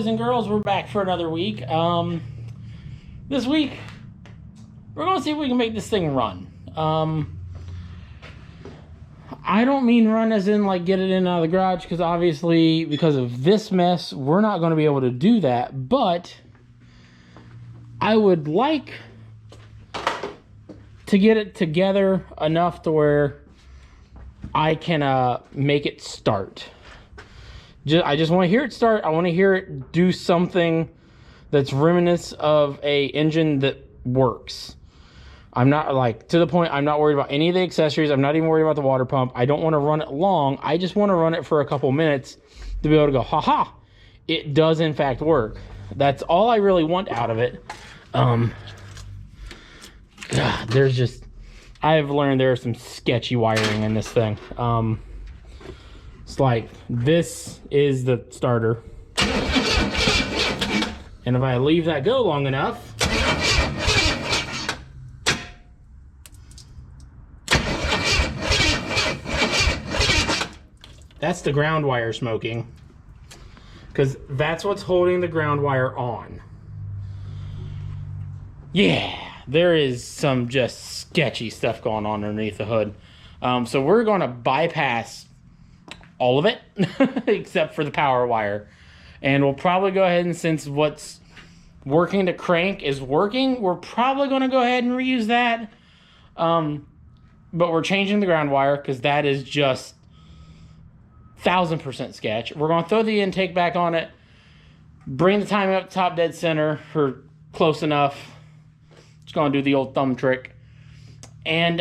boys and girls, we're back for another week. This week, we're going to see if we can make this thing run. I don't mean run as in like get it in and out of the garage, because obviously because of this mess, we're not going to be able to do that. But I would like to get it together enough to where I can make it start. I just want to hear it start. I want to hear it do something that's reminiscent of a engine that works. I'm not like to the point I'm not worried about any of the accessories. I'm not even worried about the water pump. I don't want to run it long. I just want to run it for a couple minutes to be able to go, haha, it does in fact work. That's all I really want out of it. God, there's just, I've learned there's some sketchy wiring in this thing. It's like, this is the starter. And if I leave that go long enough, that's the ground wire smoking, because that's what's holding the ground wire on. Yeah, there is some just sketchy stuff going on underneath the hood. So we're going to bypass all of it except for the power wire, and we'll probably go ahead, and since what's working to crank is working, we're probably going to go ahead and reuse that. But we're changing the ground wire because that is just 1000% sketch. We're going to throw the intake back on it, bring the timing up top dead center or close enough. Just going to do the old thumb trick, and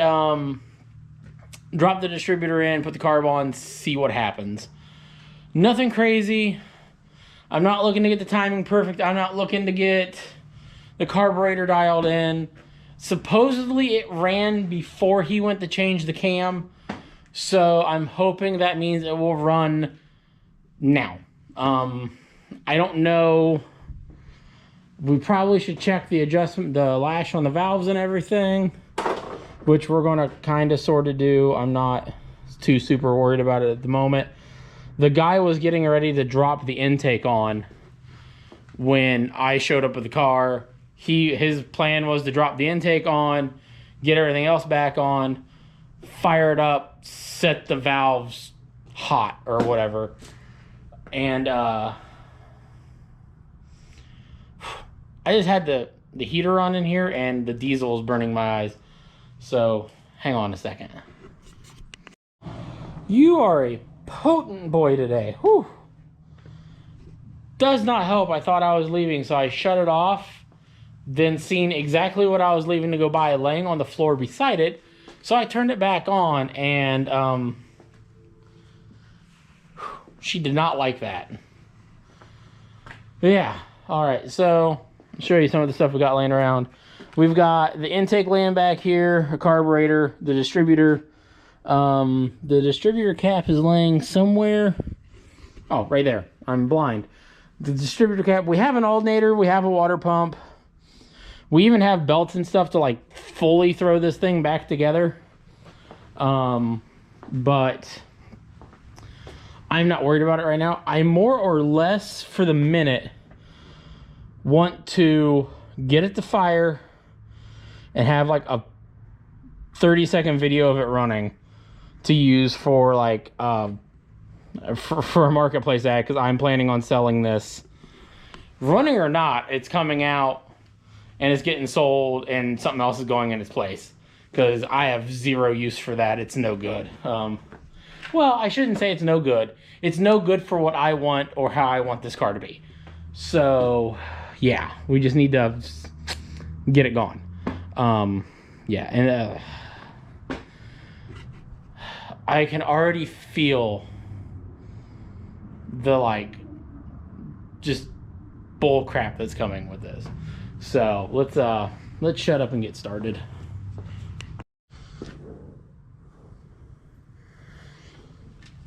drop the distributor in, put the carb on, see what happens. Nothing crazy. I'm not looking to get the timing perfect. I'm not looking to get the carburetor dialed in. Supposedly it ran before he went to change the cam, so I'm hoping that means it will run now. I don't know. We probably should check the adjustment, the lash on the valves and everything, which we're going to kind of sort of do. I'm not too super worried about it at the moment. The guy was getting ready to drop the intake on when I showed up with the car. His plan was to drop the intake on, get everything else back on, fire it up, set the valves hot or whatever. And I just had the heater on in here, and the diesel is burning my eyes. So, hang on a second. You are a potent boy today. Whew. Does not help. I thought I was leaving, so I shut it off. Then seen exactly what I was leaving to go buy laying on the floor beside it. So I turned it back on, and she did not like that. But yeah. Alright, so I'll show you some of the stuff we got laying around. We've got the intake laying back here, a carburetor, the distributor. The distributor cap is laying somewhere. Oh, right there. I'm blind. The distributor cap. We have an alternator. We have a water pump. We even have belts and stuff to like fully throw this thing back together. But I'm not worried about it right now. I more or less, for the minute, want to get it to fire and have like a 30-second video of it running to use for like for a marketplace ad, because I'm planning on selling this. Running or not, it's coming out and it's getting sold, and something else is going in its place, because I have zero use for that. It's no good. Well, I shouldn't say it's no good. It's no good for what I want or how I want this car to be. So yeah, we just need to get it gone. Yeah, and I can already feel the like just bull crap that's coming with this. So let's shut up and get started.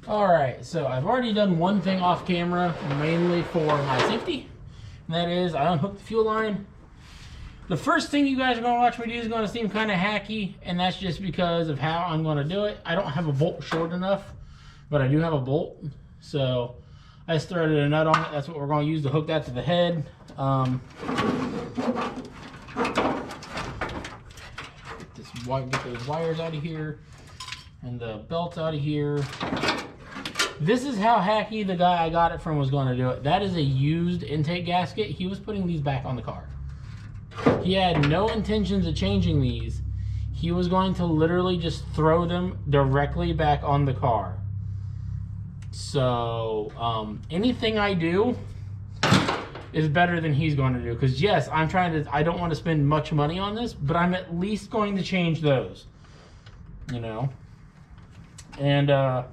All right, so I've already done one thing off camera, mainly for my safety, and that is I unhooked the fuel line. The first thing you guys are going to watch me do is going to seem kind of hacky, and that's just because of how I'm going to do it. I don't have a bolt short enough, but I do have a bolt. So I just threaded a nut on it. That's what we're going to use to hook that to the head. Get those wires out of here and the belts out of here. This is how hacky the guy I got it from was going to do it. That is a used intake gasket. He was putting these back on the car. He had no intentions of changing these. He was going to literally just throw them directly back on the car. So anything I do is better than he's going to do. Because yes, I don't want to spend much money on this, but I'm at least going to change those. You know? And I'm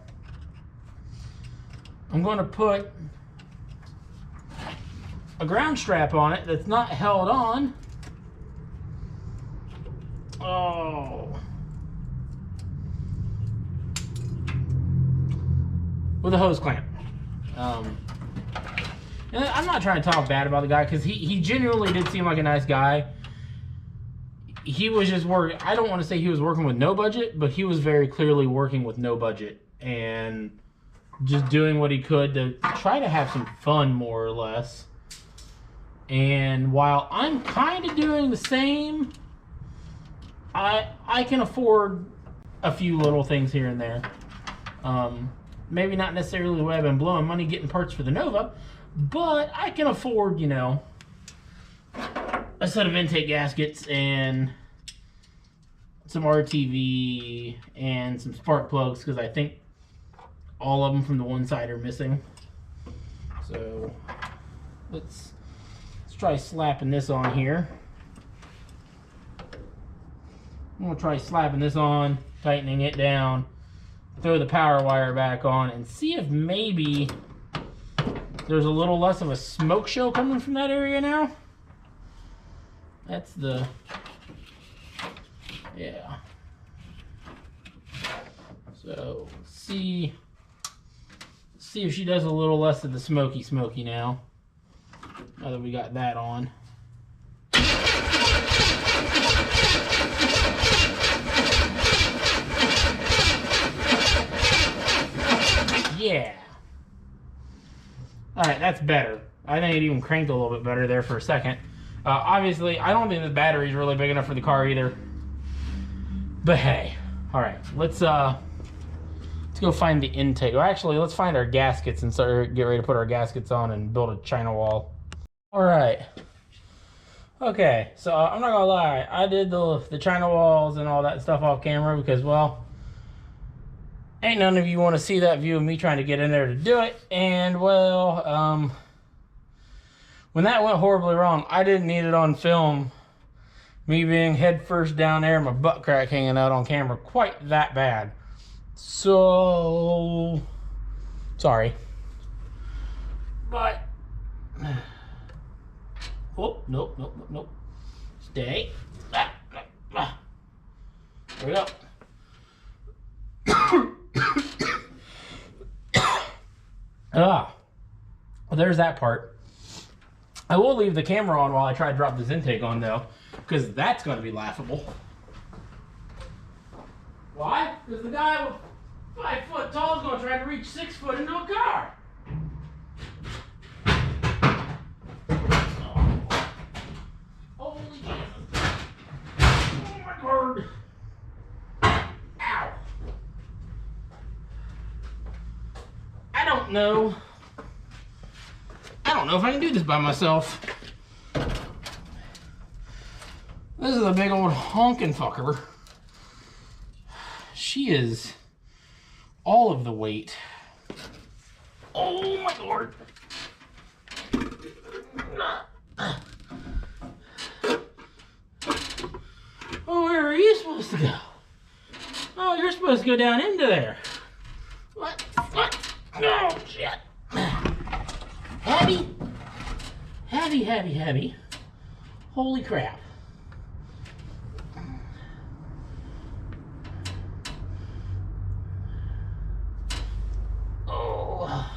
going to put a ground strap on it that's not held on. Oh. With a hose clamp. And I'm not trying to talk bad about the guy, because he genuinely did seem like a nice guy. He was just working. I don't want to say he was working with no budget, but he was very clearly working with no budget and just doing what he could to try to have some fun, more or less. And while I'm kind of doing the same, I can afford a few little things here and there. Maybe not necessarily the way I've been blowing money getting parts for the Nova, but I can afford, you know, a set of intake gaskets and some RTV and some spark plugs, because I think all of them from the one side are missing. So let's try slapping this on here. I'm gonna try slapping this on, tightening it down, throw the power wire back on, and see if maybe there's a little less of a smoke show coming from that area now. That's the, yeah. So see if she does a little less of the smoky now that we got that on. Yeah. All right, that's better. I think it even cranked a little bit better there for a second. Obviously, I don't think the battery's really big enough for the car either. But hey, all right, let's go find the intake. Or actually, let's find our gaskets and get ready to put our gaskets on and build a China wall. All right. Okay, so I'm not gonna lie, I did the China walls and all that stuff off camera because, well, ain't none of you want to see that view of me trying to get in there to do it. And, well, when that went horribly wrong, I didn't need it on film. Me being head first down there, my butt crack hanging out on camera quite that bad. So, sorry. But, oh, nope. Stay. There we go. Well, there's that part. I will leave the camera on while I try to drop this intake on, though, because that's going to be laughable. Why? Because the guy with 5 foot tall is going to try to reach 6 foot into a car. Oh. Holy Jesus. Oh my God. Ow. I don't know if I can do this by myself. This is a big old honking fucker. She is all of the weight. Oh my Lord. Oh, where are you supposed to go? Oh, you're supposed to go down into there. What? No, shit. Heavy. Holy crap. Oh.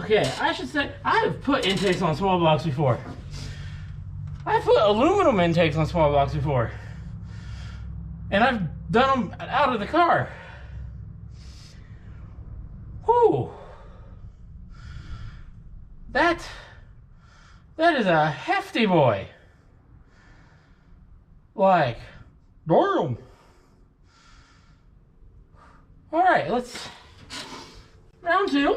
Okay, I should say, I've put intakes on small blocks before. I've put aluminum intakes on small blocks before. And I've done them out of the car. Whew. That is a hefty boy. Like, damn. All right, let's round 2.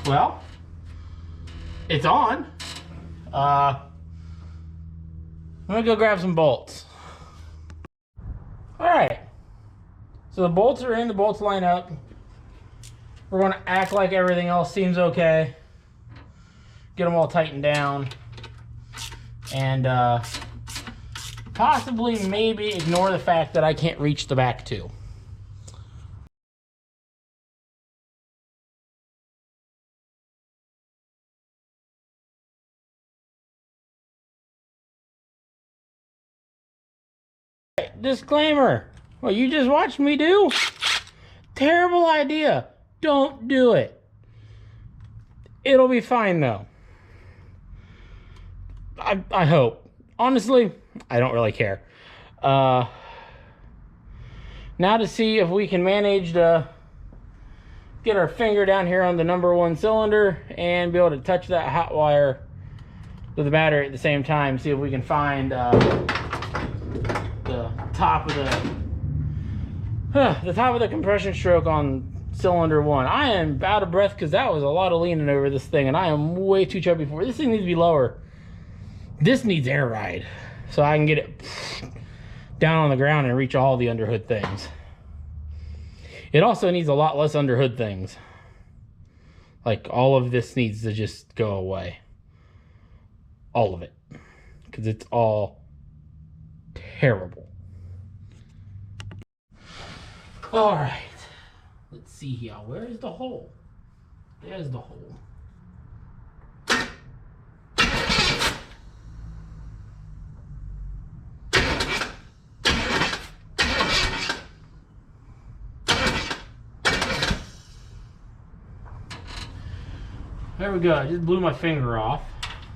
Well, it's on. I'm gonna go grab some bolts. All right, so the bolts are in, the bolts line up. We're gonna act like everything else seems okay. Get them all tightened down. And possibly maybe ignore the fact that I can't reach the back too. Disclaimer, what you just watched me do, terrible idea. Don't do it. It'll be fine though. I hope. Honestly, I don't really care. Now to see if we can manage to get our finger down here on the number 1 cylinder and be able to touch that hot wire with the battery at the same time. See if we can find the top of the compression stroke on cylinder 1. I am out of breath because that was a lot of leaning over this thing, and I am way too chubby for it. This thing needs to be lower. This needs air ride so I can get it down on the ground and reach all the underhood things. It also needs a lot less underhood things. Like, all of this needs to just go away. All of it. Because it's all terrible. Alright. Let's see here. Where is the hole? There's the hole. There we go. I just blew my finger off.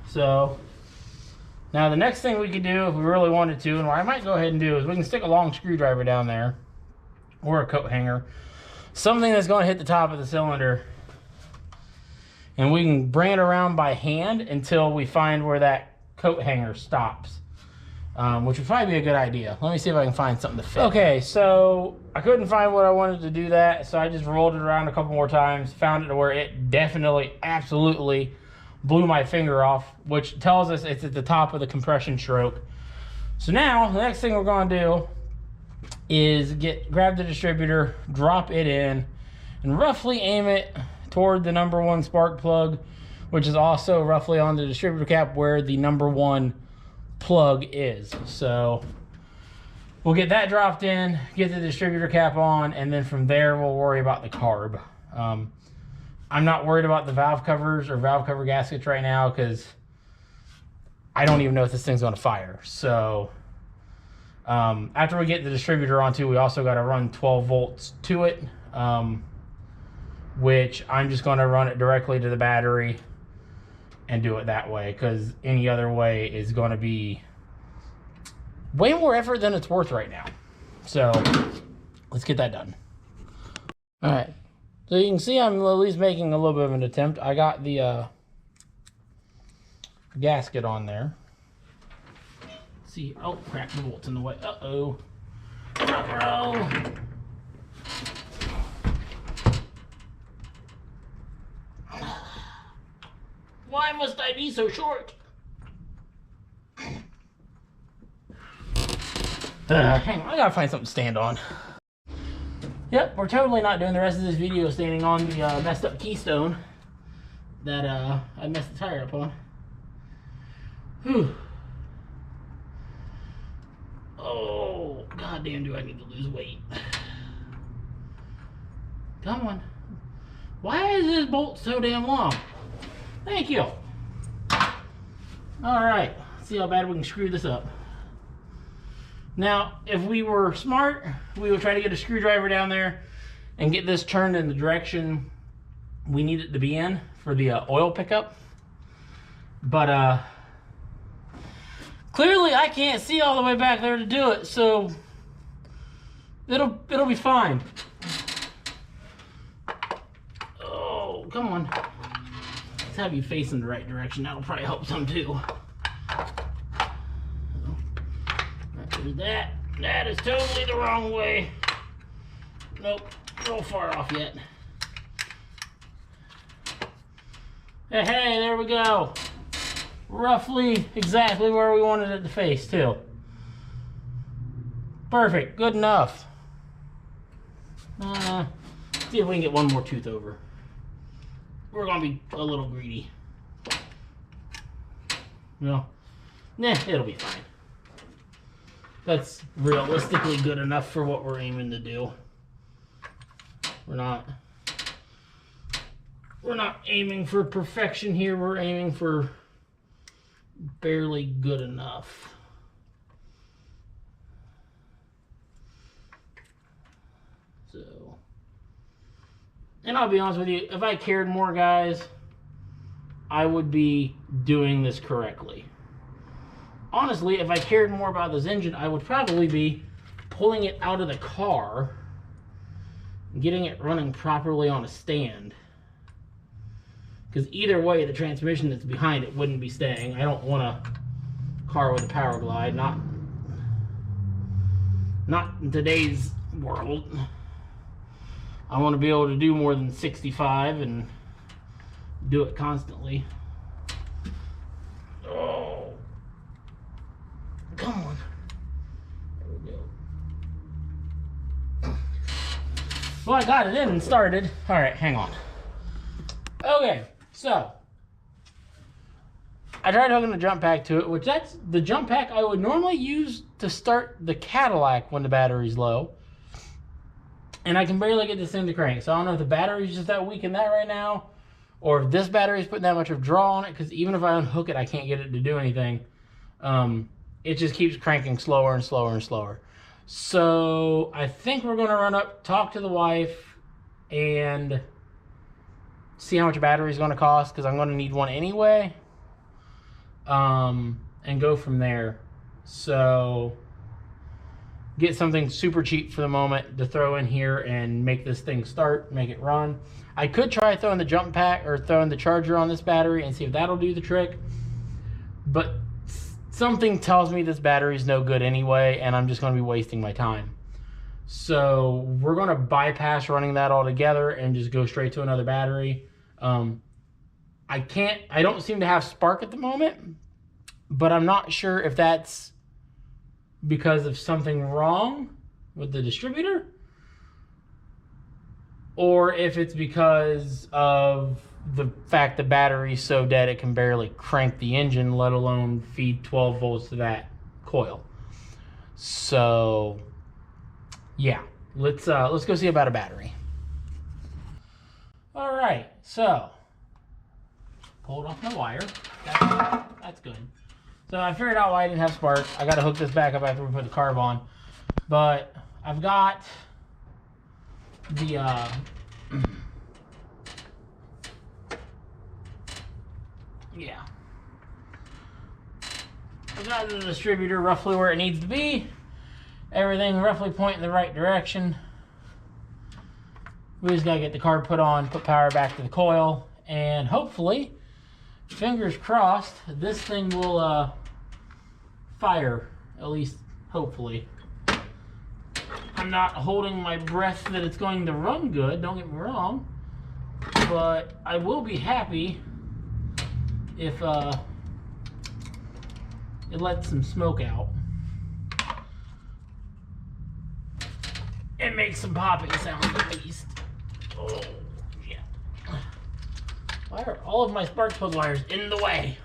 So now the next thing we could do if we really wanted to, and what I might go ahead and do, is we can stick a long screwdriver down there or a coat hanger, something that's going to hit the top of the cylinder, and we can bring it around by hand until we find where that coat hanger stops, which would probably be a good idea. Let me see if I can find something to fit. Okay, so I couldn't find what I wanted to do that, so I just rolled it around a couple more times, found it to where it definitely, absolutely blew my finger off, which tells us it's at the top of the compression stroke. So now, the next thing we're going to do is grab the distributor, drop it in, and roughly aim it toward the number 1 spark plug, which is also roughly on the distributor cap where the number 1 plug is. So we'll get that dropped in, get the distributor cap on, and then from there we'll worry about the carb. I'm not worried about the valve covers or valve cover gaskets right now because I don't even know if this thing's going to fire. So after we get the distributor on too, we also got to run 12 volts to it, which I'm just going to run it directly to the battery and do it that way, because any other way is going to be way more effort than it's worth right now. So let's get that done. All right, so you can see I'm at least making a little bit of an attempt. I got the gasket on there. Let's see, oh crap, the bolt's in the way. Uh-oh. Uh-oh. Why must I be so short? Hang on, I gotta find something to stand on. Yep, we're totally not doing the rest of this video standing on the messed up keystone that I messed the tire up on. Whew. Oh, goddamn, do I need to lose weight. Come on. Why is this bolt so damn long? Thank you. All right, let's see how bad we can screw this up. Now, if we were smart, we would try to get a screwdriver down there and get this turned in the direction we need it to be in for the oil pickup. But Clearly, I can't see all the way back there to do it, so it'll be fine. Oh, come on. Let's have you facing the right direction. That'll probably help some too. That is totally the wrong way. Nope, a little far off yet. Hey, there we go. Roughly exactly where we wanted it to face too. Perfect, good enough. See if we can get one more tooth over. We're gonna be a little greedy. No, nah, it'll be fine. That's realistically good enough for what we're aiming to do. We're not aiming for perfection here. We're aiming for barely good enough. So, and I'll be honest with you, if I cared more, guys, I would be doing this correctly. Honestly, if I cared more about this engine, I would probably be pulling it out of the car, getting it running properly on a stand. Because either way, the transmission that's behind it wouldn't be staying. I don't want a car with a power glide, not in today's world. I want to be able to do more than 65 and do it constantly. Oh, come on. There we go. Well, I got it in and started. All right, hang on. Okay, so I tried hooking the jump pack to it, which that's the jump pack I would normally use to start the Cadillac when the battery's low. And I can barely get this thing to crank. So I don't know if the battery's just that weak in that right now, or if this battery's putting that much of draw on it, because even if I unhook it, I can't get it to do anything. It just keeps cranking slower and slower and slower. So I think we're gonna run up, talk to the wife, and see how much a battery is gonna cost, because I'm gonna need one anyway. And go from there. So get something super cheap for the moment to throw in here and make this thing start, make it run. I could try throwing the jump pack or throwing the charger on this battery and see if that'll do the trick. But something tells me this battery is no good anyway, and I'm just going to be wasting my time. So we're going to bypass running that altogether and just go straight to another battery. I don't seem to have spark at the moment, but I'm not sure if that's because of something wrong with the distributor, or if it's because of the fact the battery's so dead it can barely crank the engine, let alone feed 12 volts to that coil. So yeah, let's go see about a battery. All right, so pulled off my wire. That's good. So I figured out why I didn't have spark. I got to hook this back up after we put the carb on. But I've got the yeah. I've got the distributor roughly where it needs to be. Everything roughly pointing in the right direction. We just got to get the carb put on, put power back to the coil, and hopefully, fingers crossed, this thing will fire, at least hopefully. I'm not holding my breath that it's going to run good, don't get me wrong, but I will be happy if it lets some smoke out. It makes some popping sounds at least. Oh, yeah. Why are all of my spark plug wires in the way?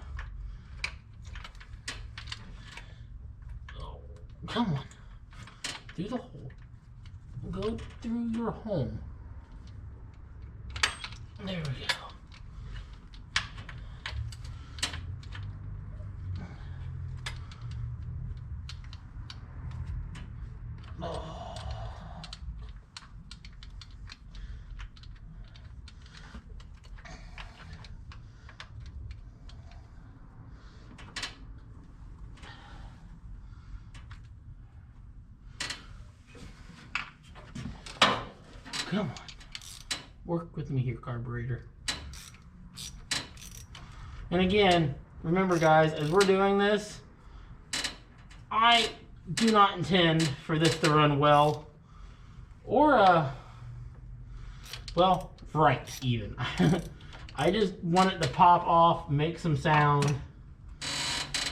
Oh, come on. Through the hole. Go through your home. There we go. Oh. Come on. Work with me here, carburetor. And again, remember guys, as we're doing this, I do not intend for this to run well. Or, well, right even. I just want it to pop off, make some sound,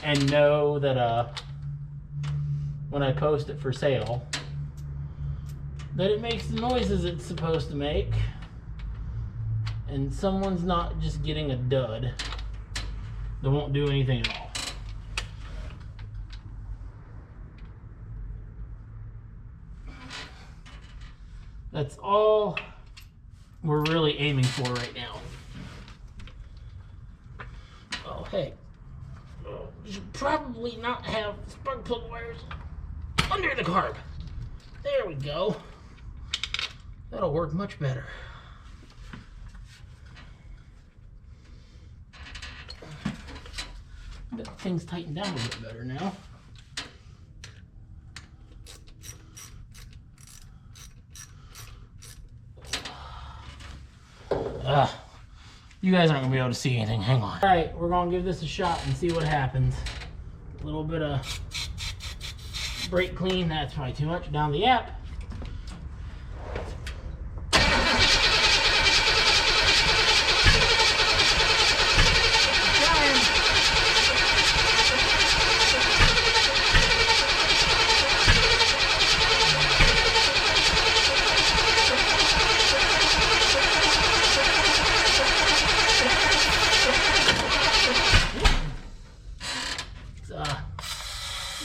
and know that when I post it for sale, that it makes the noises it's supposed to make, and someone's not just getting a dud that won't do anything at all. That's all we're really aiming for right now. Oh, hey. You should probably not have spark plug wires under the carb. There we go. That'll work much better. That thing's tightened down a bit better now. You guys aren't gonna be able to see anything. Hang on. All right, we're gonna give this a shot and see what happens. A little bit of brake clean. That's probably too much. Down the app.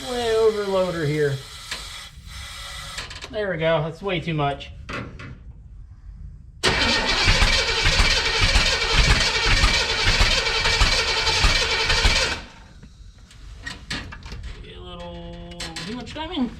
Way overloader here. There we go. That's way too much. A little too much timing.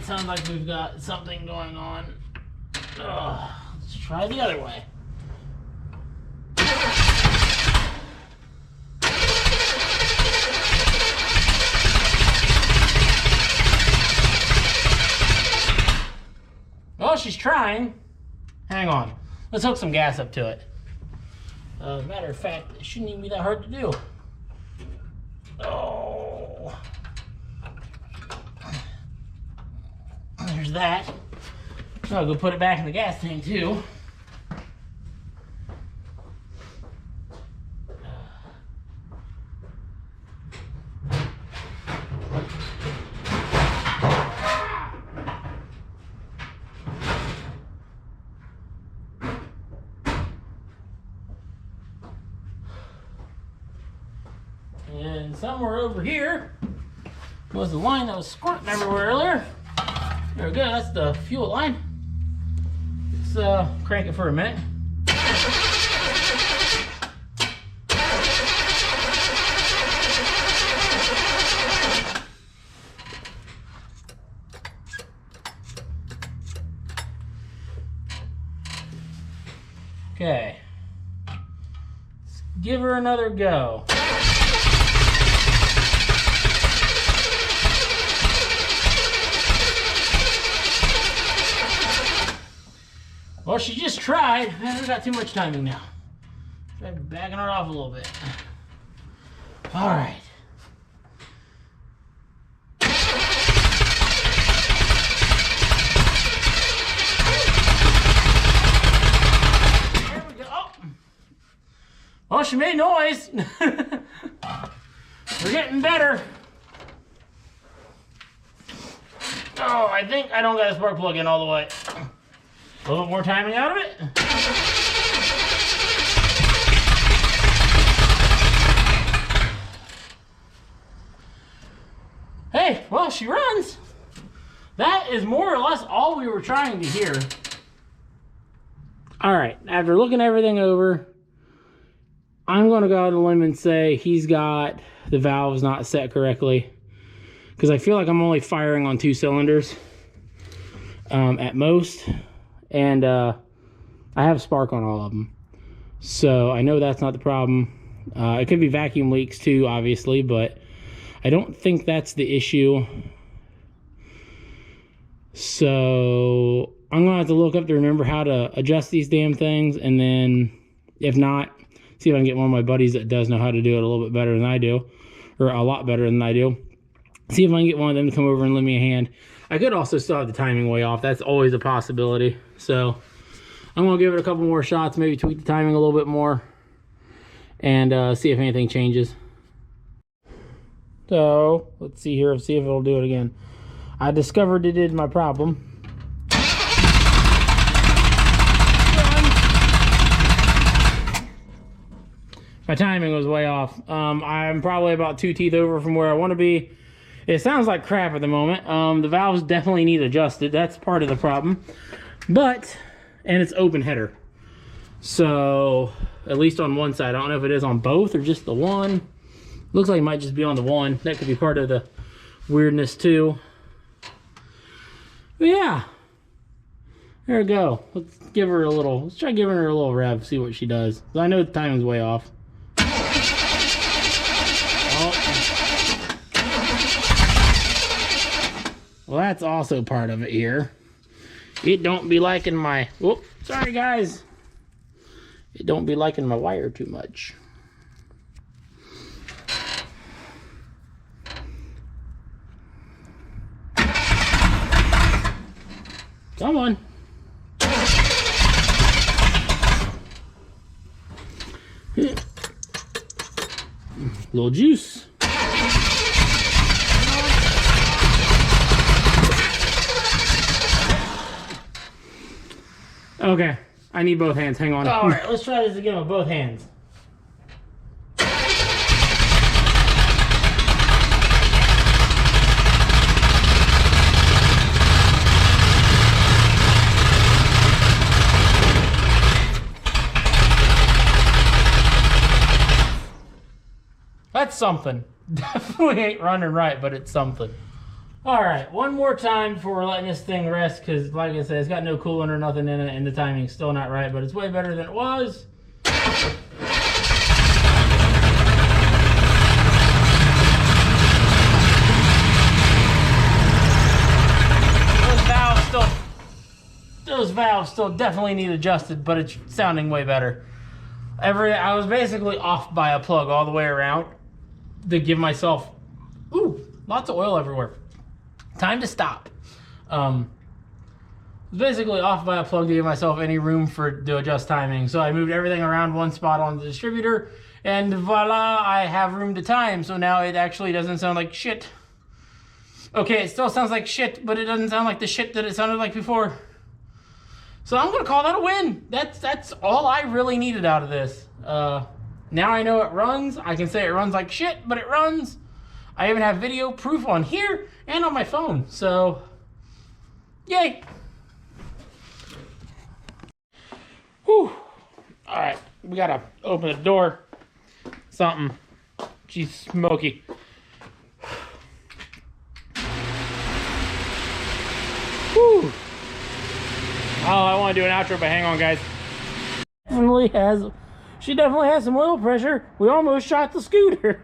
Sounds like we've got something going on. Let's try the other way. Well, she's trying. Hang on. Let's hook some gas up to it. Matter of fact, it shouldn't even be that hard to do. Oh. There's that. I'll go put it back in the gas tank too. And somewhere over here was the line that was squirting everywhere earlier. There we go, that's the fuel line. Let's crank it for a minute. Okay. Let's give her another go. Well, she just tried. Man, we got too much timing now. Try backing her off a little bit. All right. There we go. Oh. Well, she made noise. We're getting better. Oh, I think I don't got a spark plug in all the way. A little bit more timing out of it. Hey, well, she runs. That is more or less all we were trying to hear. All right, after looking everything over, I'm going to go out on a limb and say he's got the valves not set correctly, because I feel like I'm only firing on 2 cylinders at most. and I have spark on all of them. So I know that's not the problem. It could be vacuum leaks too, obviously, but I don't think that's the issue. So I'm gonna have to look up to remember how to adjust these damn things, and then if not, see if I can get one of my buddies that does know how to do it a little bit better than I do, or a lot better than I do. See if I can get one of them to come over and lend me a hand. I could also still have the timing way off. That's always a possibility. So I'm gonna give it a couple more shots, maybe tweak the timing a little bit more, and see if anything changes. So let's see here, see if it'll do it again. I discovered it is my problem. My timing was way off. I'm probably about 2 teeth over from where I want to be. It sounds like crap at the moment. The valves definitely need adjusted. That's part of the problem. And it's open header. So, at least on one side. I don't know if it is on both or just the one. Looks like it might just be on the one. That could be part of the weirdness too. But yeah. There we go. Let's try giving her a little rev, see what she does. I know the timing's way off. Well, that's also part of it here. It don't be liking my... Whoop, sorry guys. It don't be liking my wire too much. Come on. Little juice. Okay, I need both hands. Hang on. All right, let's try this again with both hands. That's something. Definitely ain't running right, but it's something. All right, one more time before we're letting this thing rest, because like I said, it's got no coolant or nothing in it, and the timing's still not right, but it's way better than it was. Those valves still definitely need adjusted, but it's sounding way better. I was basically off by a plug all the way around to give myself, ooh, lots of oil everywhere. Time to stop. Basically off by a plug to give myself any room to adjust timing. So I moved everything around one spot on the distributor, and voila, I have room to time. So now it actually doesn't sound like shit. Okay, it still sounds like shit, but it doesn't sound like the shit that it sounded like before. So I'm gonna call that a win. That's all I really needed out of this. Now I know it runs. I can say it runs like shit, but it runs. I even have video proof on here and on my phone. So, yay. Whew. All right, we gotta open the door. Something. She's smoky. Whew. Oh, I want to do an outro, but hang on, guys. She definitely has some oil pressure. We almost shot the scooter.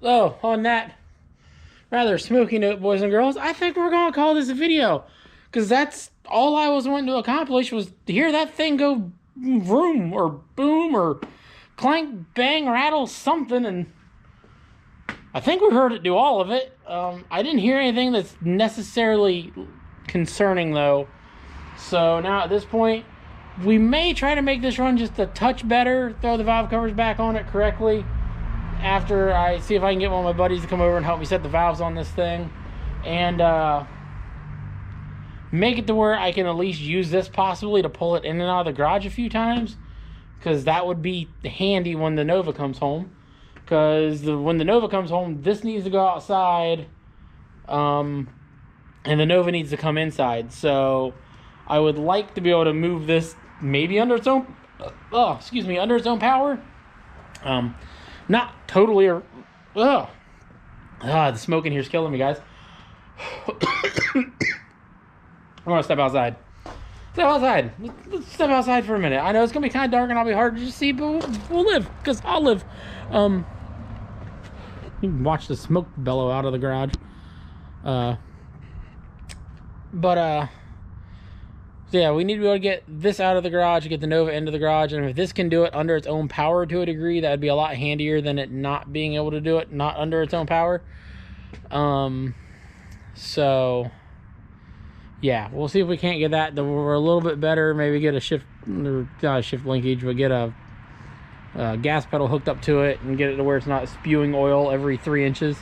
So, on that rather smoky note, boys and girls, I think we're going to call this a video. Because that's all I was wanting to accomplish, was to hear that thing go vroom or boom or clank, bang, rattle, something. And I think we heard it do all of it. I didn't hear anything that's necessarily concerning, though. So now at this point, we may try to make this run just a touch better, throw the valve covers back on it correctly, after I see if I can get one of my buddies to come over and help me set the valves on this thing, and make it to where I can at least use this possibly to pull it in and out of the garage a few times, because that would be handy when the Nova comes home. Because when the Nova comes home, this needs to go outside, and the Nova needs to come inside. So I would like to be able to move this maybe under its own, under its own power. Not totally, the smoke in here is killing me, guys. I want to step outside. Step outside. Let's step outside for a minute. I know it's gonna be kind of dark and I'll be hard to see, but we'll live, because I'll live. You can watch the smoke bellow out of the garage. So yeah, we need to be able to get this out of the garage, get the Nova into the garage, and if this can do it under its own power to a degree, that would be a lot handier than it not being able to do it not under its own power. So yeah, we'll see if we can't get that. We're a little bit better. Maybe get a shift, or not a shift linkage, but get a gas pedal hooked up to it and get it to where it's not spewing oil every 3 inches,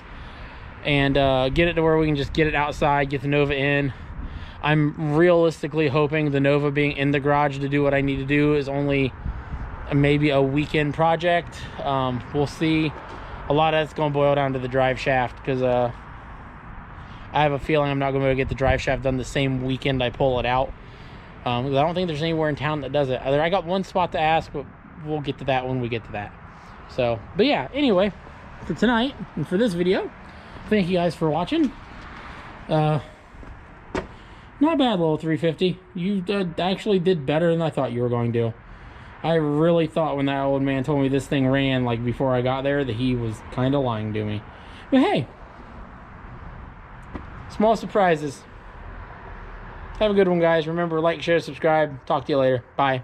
and get it to where we can just get it outside, get the Nova in. I'm realistically hoping the Nova being in the garage to do what I need to do is only maybe a weekend project. We'll see. A lot of that's going to boil down to the drive shaft, because I have a feeling I'm not going to be able to get the drive shaft done the same weekend I pull it out. I don't think there's anywhere in town that does it. I got one spot to ask, but we'll get to that when we get to that. So, but yeah, anyway, for tonight and for this video, thank you guys for watching. Not bad, little 350. You actually did better than I thought you were going to. I really thought when that old man told me this thing ran like before I got there that he was kind of lying to me. But hey, small surprises. Have a good one, guys. Remember, like, share, subscribe. Talk to you later. Bye.